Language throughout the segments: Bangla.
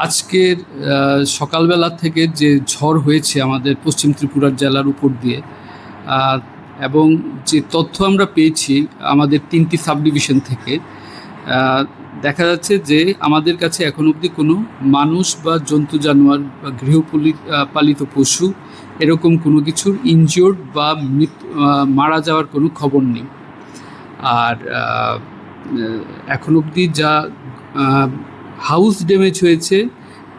আজকের সকালবেলা থেকে যে ঝড় হয়েছে আমাদের পশ্চিম ত্রিপুরার জেলার উপর দিয়ে, এবং যে তথ্য আমরা পেয়েছি আমাদের 3টি সাব ডিভিশন থেকে, দেখা যাচ্ছে যে আমাদের কাছে এখন অবধি কোনো মানুষ বা জন্তু জানোয়ার বা গৃহপালিত পশু এরকম কোনো কিছুর ইনজিওর্ড বা মারা যাওয়ার কোনো খবর নেই। আর এখন অবধি যা হাউস ড্যামেজ হয়েছে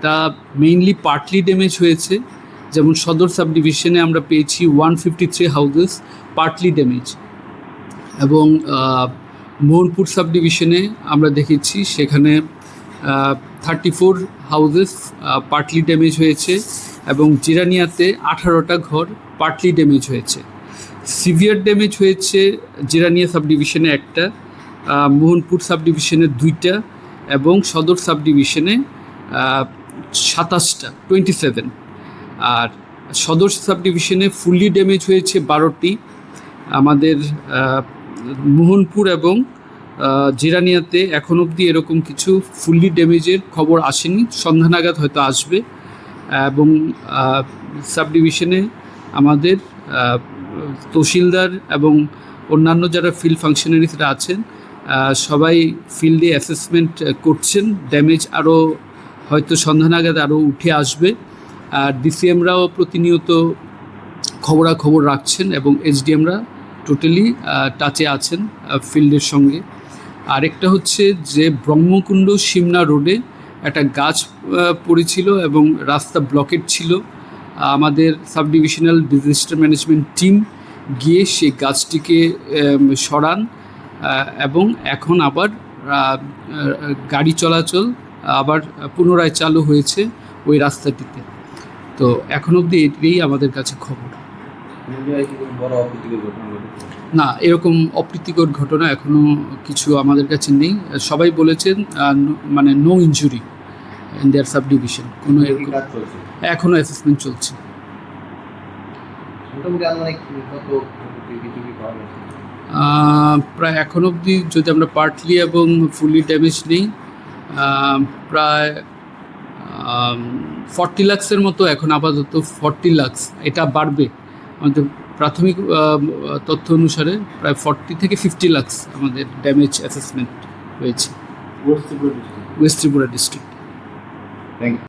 তা মেইনলি পার্টলি ড্যামেজ হয়েছে। যেমন সদর সাব ডিভিশনে আমরা পেয়েছি 153 হাউসেস পার্টলি ড্যামেজ, এবং মোহনপুর সাব ডিভিশনে আমরা দেখেছি সেখানে 34 হাউসেস পার্টলি ড্যামেজ হয়েছে, এবং জিরানিয়াতে 18টা ঘর পার্টলি ড্যামেজ হয়েছে। সিভিয়ার ড্যামেজ হয়েছে জিরানিয়া সাব ডিভিশনে 1টা, মোহনপুর সাব ডিভিশনে 2টা, এবং সদর সাব ডিভিশনে 27টা 27। আর সদর সাব ডিভিশনে ফুললি ড্যামেজ হয়েছে 12টি। আমাদের মোহনপুর এবং জিরানিয়াতে এখন অবধি এরকম কিছু ফুললি ড্যামেজের খবর আসেনি, সন্ধ্যা নাগাদ হয়তো আসবে। এবং সাব ডিভিশনে আমাদের তহসিলদার এবং অন্যান্য যারা ফিল্ড ফাংশনারিজরা আছেন সবাই ফিল্ডে অ্যাসেসমেন্ট করছেন। ড্যামেজ আরও হয়তো সন্ধ্যা নাগাদ আরও উঠে আসবে। আর ডিসিএমরাও প্রতিনিয়ত খবরাখবর রাখছেন, এবং এসডিএমরা টোটালি টাচে আছেন ফিল্ডের সঙ্গে। আরেকটা হচ্ছে যে ব্রহ্মকুণ্ড সিমনা রোডে একটা গাছ পড়েছিল এবং রাস্তা ব্লকেট ছিল। আমাদের sub divisional disaster management team গিয়ে সেই গাছটিকে সরান, এবং এখন আবার গাড়ি চলাচল আবার পুনরায় চালু হয়েছে ওই রাস্তাটিতে। তো এখন অবধি এটাই আমাদের কাছে খবর। না, এরকম অপ্রীতিকর ঘটনা এখনও কিছু আমাদের কাছে নেই। সবাই বলেছেন মানে no injury in their subdivision. কোনো এরকম এখনও অ্যাসেসমেন্ট চলছে। প্রায় এখন অবধি যদি আমরা পার্টলি এবং ফুললি ড্যামেজ নেই, প্রায় 40 লাখসের মতো এখন আপাতত 40 লাখ। এটা বাড়বে, আমাদের প্রাথমিক তথ্য অনুসারে প্রায় 40 থেকে 50 লাখ আমাদের ড্যামেজ অ্যাসেসমেন্ট হয়েছে west Tripura district. Thank you.